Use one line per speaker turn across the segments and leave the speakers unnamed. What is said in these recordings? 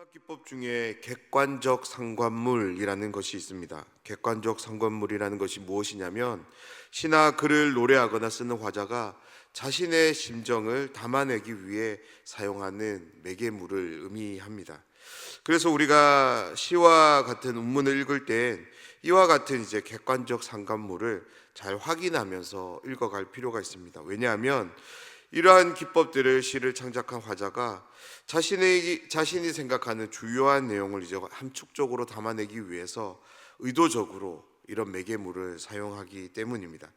문학기법 중에 객관적 상관물이라는 것이 있습니다. 객관적 상관물이라는 것이 무엇이냐면 시나 글을 노래하거나 쓰는 화자가 자신의 심정을 담아내기 위해 사용하는 매개물을 의미합니다. 그래서 우리가 시와 같은 운문을 읽을 땐 이와 같은 객관적 상관물을 잘 확인하면서 읽어갈 필요가 있습니다. 왜냐하면 이러한 기법들을 시를 창작한 화자가 자신이 생각하는 주요한 내용을 함축적으로 담아내기 위해서 의도적으로 이런 매개물을 사용하기 때문입니다.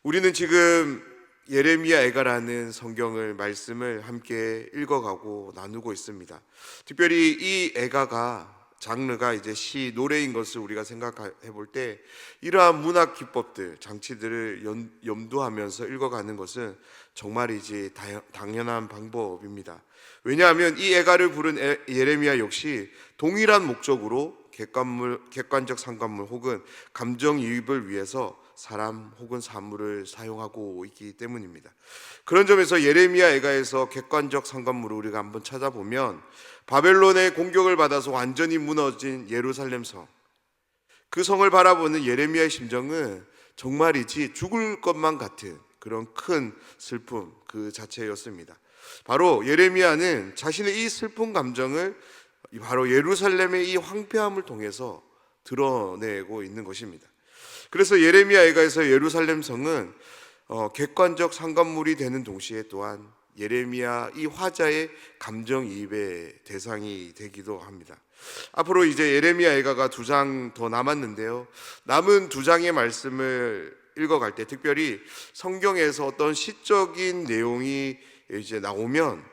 우리는 지금 예레미야 애가라는 성경을 말씀을 함께 읽어가고 나누고 있습니다. 특별히 이 애가가 장르가 시, 노래인 것을 우리가 생각해 볼 때 이러한 문학 기법들, 장치들을 염두하면서 읽어가는 것은 정말이지 당연한 방법입니다. 왜냐하면 이 애가를 부른 예레미야 역시 동일한 목적으로 객관적 상관물 혹은 감정이입을 위해서 사람 혹은 사물을 사용하고 있기 때문입니다. 그런 점에서 예레미야 애가에서 객관적 상관물을 우리가 한번 찾아보면 바벨론의 공격을 받아서 완전히 무너진 예루살렘 성, 그 성을 바라보는 예레미야의 심정은 정말이지 죽을 것만 같은 그런 큰 슬픔 그 자체였습니다. 바로 예레미야는 자신의 이 슬픈 감정을 바로 예루살렘의 이 황폐함을 통해서 드러내고 있는 것입니다. 그래서 예레미야 애가에서 예루살렘 성은 객관적 상관물이 되는 동시에 또한 예레미야 이 화자의 감정이입의 대상이 되기도 합니다. 앞으로 예레미야 애가가 2장 더 남았는데요, 남은 2장의 말씀을 읽어갈 때 특별히 성경에서 어떤 시적인 내용이 나오면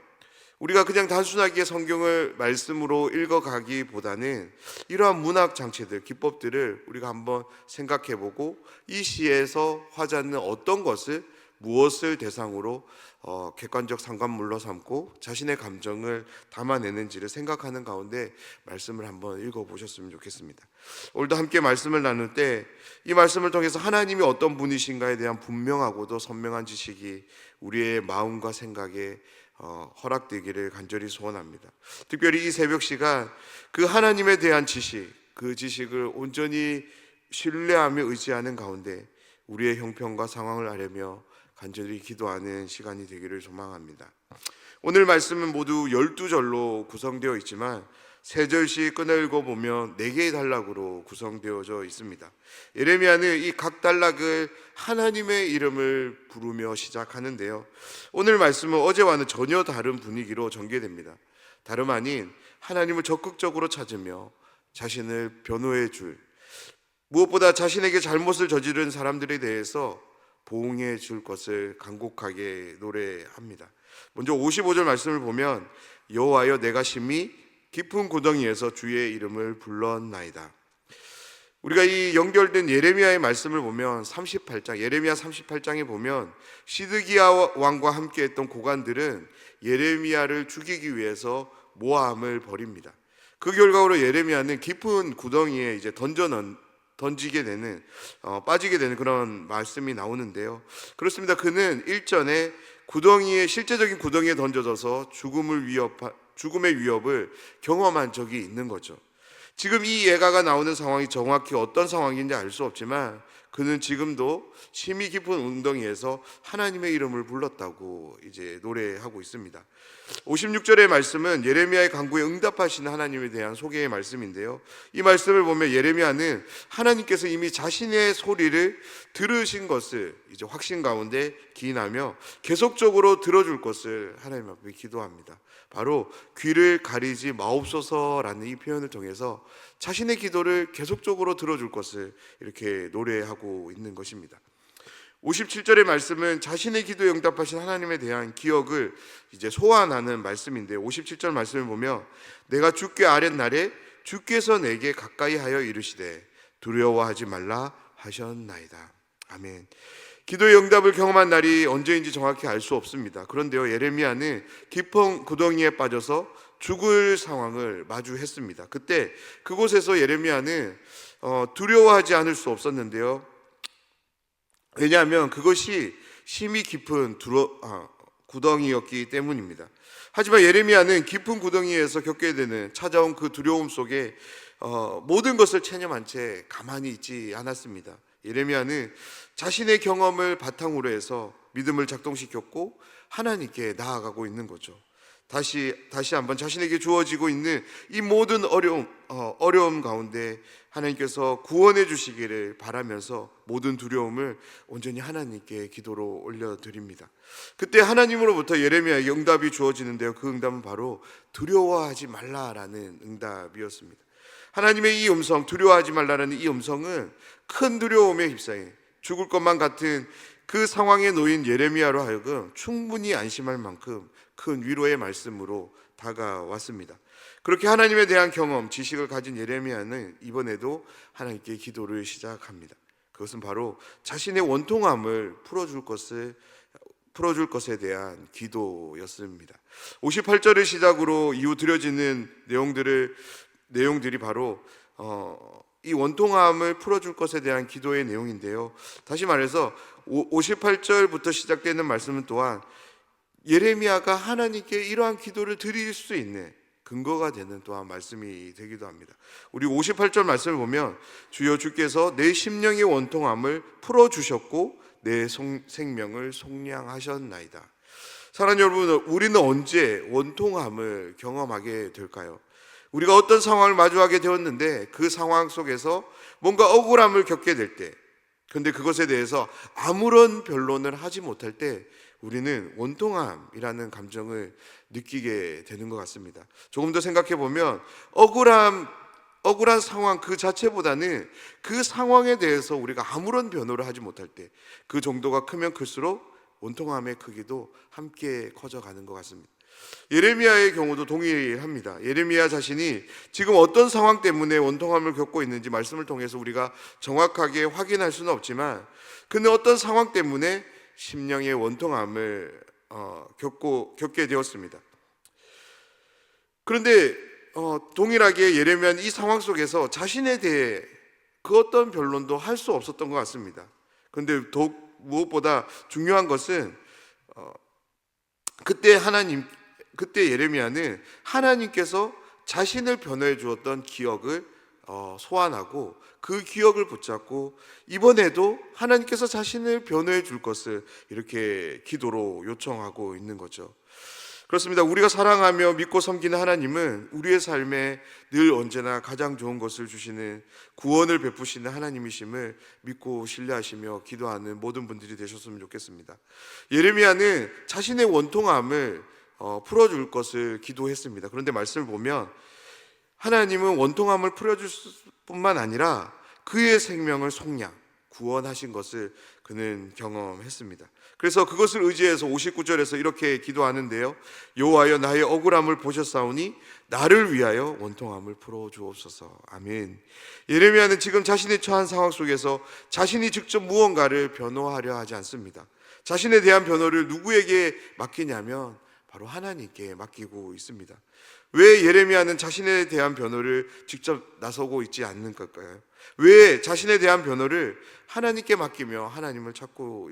우리가 그냥 단순하게 성경을 말씀으로 읽어가기보다는 이러한 문학 장치들, 기법들을 우리가 한번 생각해보고 이 시에서 화자는 어떤 것을, 무엇을 대상으로 객관적 상관물로 삼고 자신의 감정을 담아내는지를 생각하는 가운데 말씀을 한번 읽어보셨으면 좋겠습니다. 오늘도 함께 말씀을 나눌 때 이 말씀을 통해서 하나님이 어떤 분이신가에 대한 분명하고도 선명한 지식이 우리의 마음과 생각에 허락되기를 간절히 소원합니다. 특별히 이 새벽 시간 그 하나님에 대한 지식, 그 지식을 온전히 신뢰하며 의지하는 가운데 우리의 형편과 상황을 아뢰며 간절히 기도하는 시간이 되기를 소망합니다. 오늘 말씀은 모두 12절로 구성되어 있지만 3절씩 끊어 읽어보면 4개의 단락으로 구성되어져 있습니다. 예레미야는 이 각 단락을 하나님의 이름을 부르며 시작하는데요, 오늘 말씀은 어제와는 전혀 다른 분위기로 전개됩니다. 다름 아닌 하나님을 적극적으로 찾으며 자신을 변호해 줄, 무엇보다 자신에게 잘못을 저지른 사람들에 대해서 보응해 줄 것을 간곡하게 노래합니다. 먼저 55절 말씀을 보면 여호와여 내가 심히 깊은 구덩이에서 주의 이름을 불렀나이다. 우리가 이 연결된 예레미야의 말씀을 보면 38장, 예레미야 38장에 보면 시드기야 왕과 함께 했던 고관들은 예레미야를 죽이기 위해서 모함을 벌입니다. 그 결과로 예레미야는 깊은 구덩이에 던지게 되는, 빠지게 되는 그런 말씀이 나오는데요, 그렇습니다. 그는 일전에 실제적인 구덩이에 던져져서 죽음의 위협을 경험한 적이 있는 거죠. 지금 이 예가가 나오는 상황이 정확히 어떤 상황인지 알 수 없지만 그는 지금도 심히 깊은 웅덩이에서 하나님의 이름을 불렀다고 노래하고 있습니다. 56절의 말씀은 예레미야의 간구에 응답하시는 하나님에 대한 소개의 말씀인데요, 이 말씀을 보면 예레미야는 하나님께서 이미 자신의 소리를 들으신 것을 확신 가운데 기인하며 계속적으로 들어줄 것을 하나님 앞에 기도합니다. 바로 귀를 가리지 마옵소서라는 이 표현을 통해서 자신의 기도를 계속적으로 들어줄 것을 이렇게 노래하고 있는 것입니다. 57절의 말씀은 자신의 기도에 응답하신 하나님에 대한 기억을 소환하는 말씀인데, 57절 말씀을 보면 내가 주께 아랫날에 주께서 내게 가까이 하여 이르시되 두려워하지 말라 하셨나이다. 아멘. 기도의 응답을 경험한 날이 언제인지 정확히 알 수 없습니다. 그런데요, 예레미야는 깊은 구덩이에 빠져서 죽을 상황을 마주했습니다. 그때 그곳에서 예레미야는 두려워하지 않을 수 없었는데요, 왜냐하면 그것이 심히 깊은 구덩이였기 때문입니다. 하지만 예레미야는 깊은 구덩이에서 겪게 되는 찾아온 그 두려움 속에 모든 것을 체념한 채 가만히 있지 않았습니다. 예레미야는 자신의 경험을 바탕으로 해서 믿음을 작동시켰고 하나님께 나아가고 있는 거죠. 다시 한번 자신에게 주어지고 있는 이 모든 어려움 가운데 하나님께서 구원해 주시기를 바라면서 모든 두려움을 온전히 하나님께 기도로 올려드립니다. 그때 하나님으로부터 예레미야에게 응답이 주어지는데요, 그 응답은 바로 두려워하지 말라라는 응답이었습니다. 하나님의 이 음성, 두려워하지 말라라는 이 음성은 큰 두려움에 휩싸인 죽을 것만 같은 그 상황에 놓인 예레미야로 하여금 충분히 안심할 만큼 큰 위로의 말씀으로 다가왔습니다. 그렇게 하나님에 대한 경험, 지식을 가진 예레미야는 이번에도 하나님께 기도를 시작합니다. 그것은 바로 자신의 원통함을 풀어줄 것에 대한 기도였습니다. 58절을 시작으로 이후 드려지는 내용들이 바로 이 원통함을 풀어줄 것에 대한 기도의 내용인데요, 다시 말해서 58절부터 시작되는 말씀은 또한 예레미야가 하나님께 이러한 기도를 드릴 수 있는 근거가 되는 또한 말씀이 되기도 합니다. 우리 58절 말씀을 보면 주여 주께서 내 심령의 원통함을 풀어주셨고 내 생명을 속량하셨나이다. 사랑하는 여러분, 우리는 언제 원통함을 경험하게 될까요? 우리가 어떤 상황을 마주하게 되었는데 그 상황 속에서 뭔가 억울함을 겪게 될 때, 근데 그것에 대해서 아무런 변론을 하지 못할 때 우리는 원통함이라는 감정을 느끼게 되는 것 같습니다. 조금 더 생각해 보면 억울한 상황 그 자체보다는 그 상황에 대해서 우리가 아무런 변호를 하지 못할 때 그 정도가 크면 클수록 원통함의 크기도 함께 커져가는 것 같습니다. 예레미야의 경우도 동일합니다. 예레미야 자신이 지금 어떤 상황 때문에 원통함을 겪고 있는지 말씀을 통해서 우리가 정확하게 확인할 수는 없지만 그는 어떤 상황 때문에 심령의 원통함을 겪게 되었습니다. 그런데 동일하게 예레미야는 이 상황 속에서 자신에 대해 그 어떤 변론도 할 수 없었던 것 같습니다. 그런데 무엇보다 중요한 것은 그때 예레미야는 하나님께서 자신을 변호해 주었던 기억을 소환하고 그 기억을 붙잡고 이번에도 하나님께서 자신을 변호해 줄 것을 이렇게 기도로 요청하고 있는 거죠. 그렇습니다. 우리가 사랑하며 믿고 섬기는 하나님은 우리의 삶에 늘 언제나 가장 좋은 것을 주시는 구원을 베푸시는 하나님이심을 믿고 신뢰하시며 기도하는 모든 분들이 되셨으면 좋겠습니다. 예레미야는 자신의 원통함을 풀어줄 것을 기도했습니다. 그런데 말씀을 보면 하나님은 원통함을 풀어줄 뿐만 아니라 그의 생명을 속량, 구원하신 것을 그는 경험했습니다. 그래서 그것을 의지해서 59절에서 이렇게 기도하는데요, 여호와여 나의 억울함을 보셨사오니 나를 위하여 원통함을 풀어주옵소서. 아멘. 예레미야는 지금 자신이 처한 상황 속에서 자신이 직접 무언가를 변호하려 하지 않습니다. 자신에 대한 변호를 누구에게 맡기냐면 바로 하나님께 맡기고 있습니다. 왜 예레미야는 자신에 대한 변호를 직접 나서고 있지 않는 걸까요? 왜 자신에 대한 변호를 하나님께 맡기며 하나님을 찾고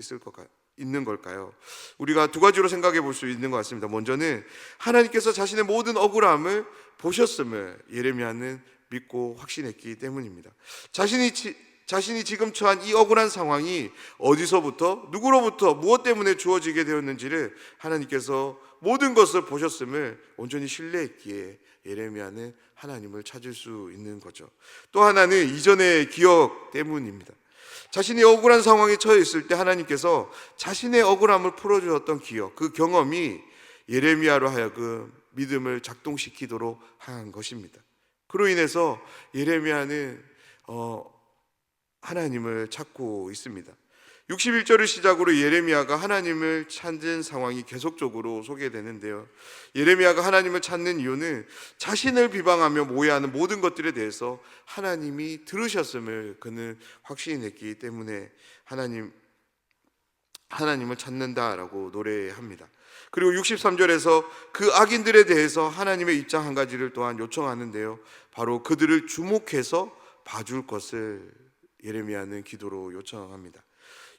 있는 걸까요? 우리가 두 가지로 생각해 볼 수 있는 것 같습니다. 먼저는 하나님께서 자신의 모든 억울함을 보셨음을 예레미야는 믿고 확신했기 때문입니다. 자신이 지금 처한 이 억울한 상황이 어디서부터, 누구로부터, 무엇 때문에 주어지게 되었는지를 하나님께서 모든 것을 보셨음을 온전히 신뢰했기에 예레미야는 하나님을 찾을 수 있는 거죠. 또 하나는 이전의 기억 때문입니다. 자신이 억울한 상황에 처해 있을 때 하나님께서 자신의 억울함을 풀어주었던 기억, 그 경험이 예레미야로 하여금 믿음을 작동시키도록 한 것입니다. 그로 인해서 예레미야는 하나님을 찾고 있습니다. 61절을 시작으로 예레미야가 하나님을 찾는 상황이 계속적으로 소개되는데요, 예레미야가 하나님을 찾는 이유는 자신을 비방하며 모해하는 모든 것들에 대해서 하나님이 들으셨음을 그는 확신했기 때문에 하나님을 찾는다라고 노래합니다. 그리고 63절에서 그 악인들에 대해서 하나님의 입장 한 가지를 또한 요청하는데요, 바로 그들을 주목해서 봐줄 것을 예레미야는 기도로 요청합니다.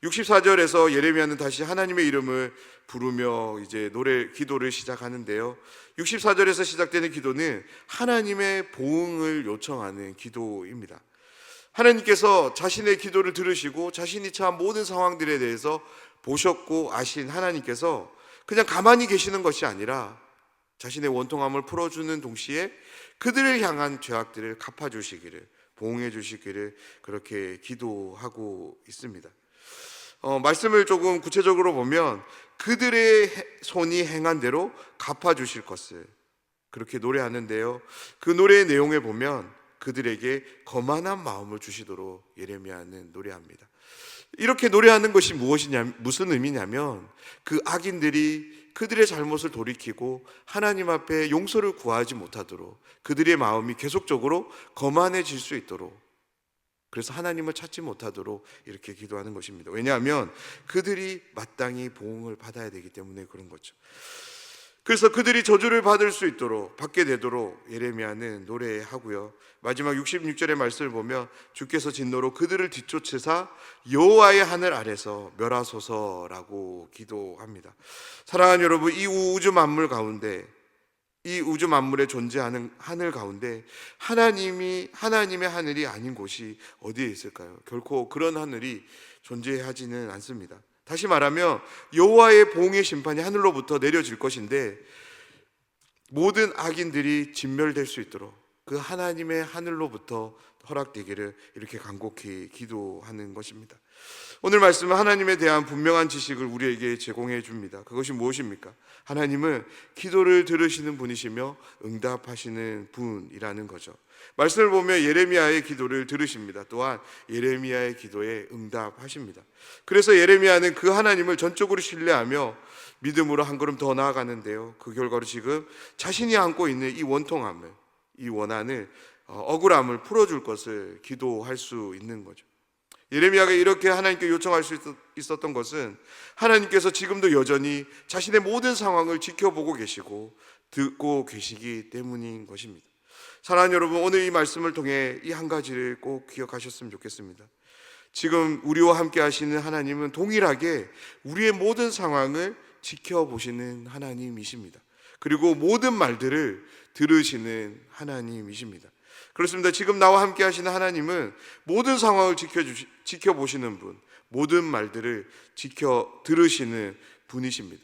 64절에서 예레미야는 다시 하나님의 이름을 부르며 이제 기도를 시작하는데요. 64절에서 시작되는 기도는 하나님의 보응을 요청하는 기도입니다. 하나님께서 자신의 기도를 들으시고 자신이 처한 모든 상황들에 대해서 보셨고 아신 하나님께서 그냥 가만히 계시는 것이 아니라 자신의 원통함을 풀어주는 동시에 그들을 향한 죄악들을 갚아주시기를, 보응해 주시기를 그렇게 기도하고 있습니다. 말씀을 조금 구체적으로 보면 그들의 손이 행한 대로 갚아주실 것을 그렇게 노래하는데요. 그 노래의 내용에 보면 그들에게 거만한 마음을 주시도록 예레미야는 노래합니다. 이렇게 노래하는 것이 무슨 의미냐면 그 악인들이 그들의 잘못을 돌이키고 하나님 앞에 용서를 구하지 못하도록 그들의 마음이 계속적으로 거만해질 수 있도록, 그래서 하나님을 찾지 못하도록 이렇게 기도하는 것입니다. 왜냐하면 그들이 마땅히 보응을 받아야 되기 때문에 그런 거죠. 그래서 그들이 저주를 받게 되도록 예레미야는 노래하고요. 마지막 66절의 말씀을 보면 주께서 진노로 그들을 뒤쫓으사 여호와의 하늘 아래서 멸하소서라고 기도합니다. 사랑하는 여러분, 이 우주 만물에 존재하는 하늘 가운데 하나님의 하늘이 아닌 곳이 어디에 있을까요? 결코 그런 하늘이 존재하지는 않습니다. 다시 말하면 여호와의 보응의 심판이 하늘로부터 내려질 것인데 모든 악인들이 진멸될 수 있도록 그 하나님의 하늘로부터 허락되기를 이렇게 간곡히 기도하는 것입니다. 오늘 말씀은 하나님에 대한 분명한 지식을 우리에게 제공해 줍니다. 그것이 무엇입니까? 하나님은 기도를 들으시는 분이시며 응답하시는 분이라는 거죠. 말씀을 보면 예레미야의 기도를 들으십니다. 또한 예레미야의 기도에 응답하십니다. 그래서 예레미야는 그 하나님을 전적으로 신뢰하며 믿음으로 한 걸음 더 나아가는데요. 그 결과로 지금 자신이 안고 있는 이 원통함을, 이 원한을, 억울함을 풀어줄 것을 기도할 수 있는 거죠. 예레미야가 이렇게 하나님께 요청할 수 있었던 것은 하나님께서 지금도 여전히 자신의 모든 상황을 지켜보고 계시고 듣고 계시기 때문인 것입니다. 사랑하는 여러분, 오늘 이 말씀을 통해 이 한 가지를 꼭 기억하셨으면 좋겠습니다. 지금 우리와 함께 하시는 하나님은 동일하게 우리의 모든 상황을 지켜보시는 하나님이십니다. 그리고 모든 말들을 들으시는 하나님이십니다. 그렇습니다. 지금 나와 함께 하시는 하나님은 모든 상황을 지켜보시는 분, 모든 말들을 들으시는 분이십니다.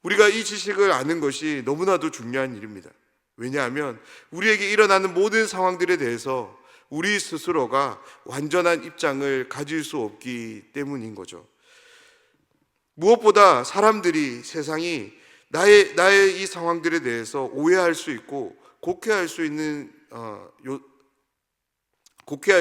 우리가 이 지식을 아는 것이 너무나도 중요한 일입니다. 왜냐하면 우리에게 일어나는 모든 상황들에 대해서 우리 스스로가 완전한 입장을 가질 수 없기 때문인 거죠. 무엇보다 세상이 나의 이 상황들에 대해서 오해할 수 있고 곡해할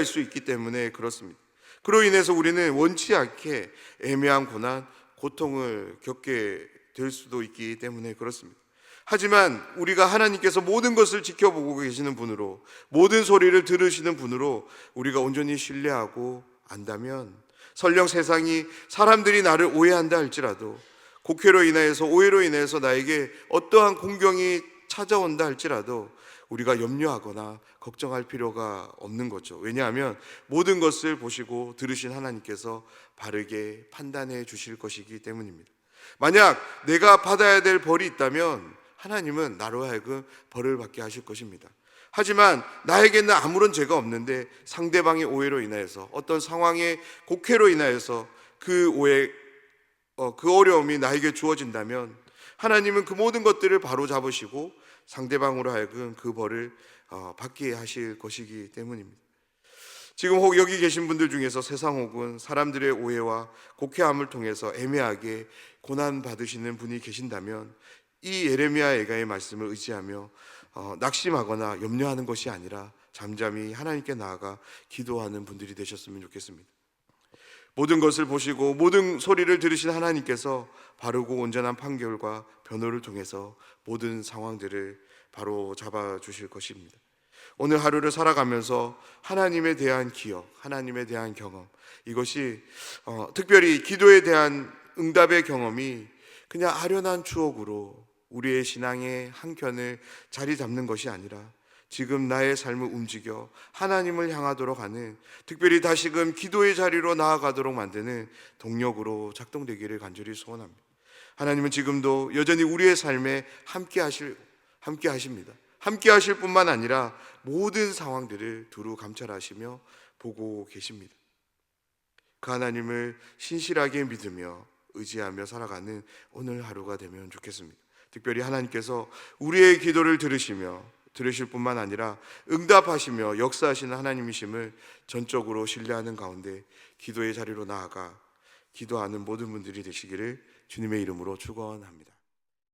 수 있기 때문에 그렇습니다. 그로 인해서 우리는 원치 않게 애매한 고난, 고통을 겪게 될 수도 있기 때문에 그렇습니다. 하지만 우리가 하나님께서 모든 것을 지켜보고 계시는 분으로, 모든 소리를 들으시는 분으로 우리가 온전히 신뢰하고 안다면 설령 세상이 사람들이 나를 오해한다 할지라도, 곡해로 인하여서 오해로 인해서 나에게 어떠한 공경이 찾아온다 할지라도 우리가 염려하거나 걱정할 필요가 없는 거죠. 왜냐하면 모든 것을 보시고 들으신 하나님께서 바르게 판단해 주실 것이기 때문입니다. 만약 내가 받아야 될 벌이 있다면 하나님은 나로 하여금 벌을 받게 하실 것입니다. 하지만 나에게는 아무런 죄가 없는데 상대방의 오해로 인하여서, 어떤 상황의 곡해로 인하여서 그 어려움이 나에게 주어진다면 하나님은 그 모든 것들을 바로 잡으시고 상대방으로 하여금 그 벌을 받게 하실 것이기 때문입니다. 지금 혹 여기 계신 분들 중에서 세상 혹은 사람들의 오해와 곡해함을 통해서 애매하게 고난받으시는 분이 계신다면 이 예레미야 예가의 말씀을 의지하며 낙심하거나 염려하는 것이 아니라 잠잠히 하나님께 나아가 기도하는 분들이 되셨으면 좋겠습니다. 모든 것을 보시고 모든 소리를 들으신 하나님께서 바르고 온전한 판결과 변호를 통해서 모든 상황들을 바로 잡아 주실 것입니다. 오늘 하루를 살아가면서 하나님에 대한 기억, 하나님에 대한 경험, 이것이 특별히 기도에 대한 응답의 경험이 그냥 아련한 추억으로 우리의 신앙의 한켠을 자리 잡는 것이 아니라 지금 나의 삶을 움직여 하나님을 향하도록 하는, 특별히 다시금 기도의 자리로 나아가도록 만드는 동력으로 작동되기를 간절히 소원합니다. 하나님은 지금도 여전히 우리의 삶에 함께 하십니다. 함께 하실 뿐만 아니라 모든 상황들을 두루 감찰하시며 보고 계십니다. 그 하나님을 신실하게 믿으며 의지하며 살아가는 오늘 하루가 되면 좋겠습니다. 특별히 하나님께서 우리의 기도를 들으실 뿐만 아니라 응답하시며 역사하시는 하나님이심을 전적으로 신뢰하는 가운데 기도의 자리로 나아가 기도하는 모든 분들이 되시기를 주님의 이름으로 축원합니다.